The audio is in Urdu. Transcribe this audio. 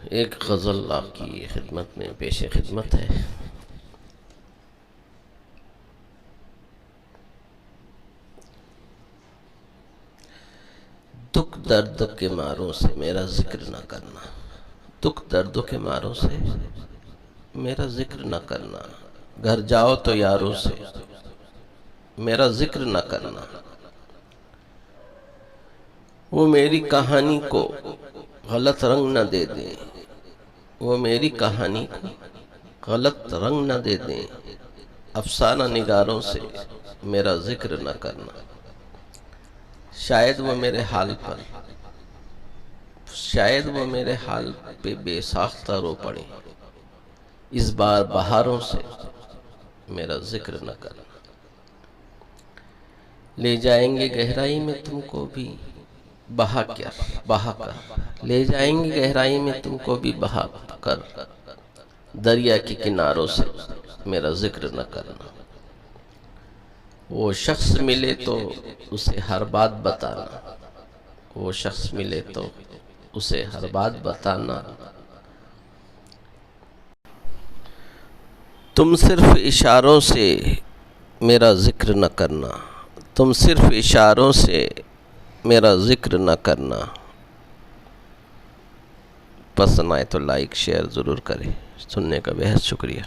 ایک غزل آپ کی خدمت میں پیش خدمت ہے۔ دکھ درد کے ماروں سے میرا ذکر نہ کرنا، دکھ درد کے ماروں سے میرا ذکر نہ کرنا، گھر جاؤ تو یاروں سے میرا ذکر نہ کرنا، وہ میری کہانی کو غلط رنگ نہ دے دیں، وہ میری کہانی کو غلط رنگ نہ دے دیں، افسانہ نگاروں سے میرا ذکر نہ کرنا، شاید وہ میرے حال پہ بے ساختہ رو پڑیں، اس بار بہاروں سے میرا ذکر نہ کرنا، لے جائیں گے گہرائی میں تم کو بھی بہا کر، لے جائیں گے گہرائی میں تم کو بھی بہا کر، دریا کے کناروں سے میرا ذکر نہ کرنا، وہ شخص ملے تو اسے ہر بات بتانا، وہ شخص ملے تو اسے ہر بات بتانا، تم صرف اشاروں سے میرا ذکر نہ کرنا، تم صرف اشاروں سے میرا ذکر نہ کرنا۔ پسند آئے تو لائک شیئر ضرور کریں۔ سننے کا بہت شکریہ۔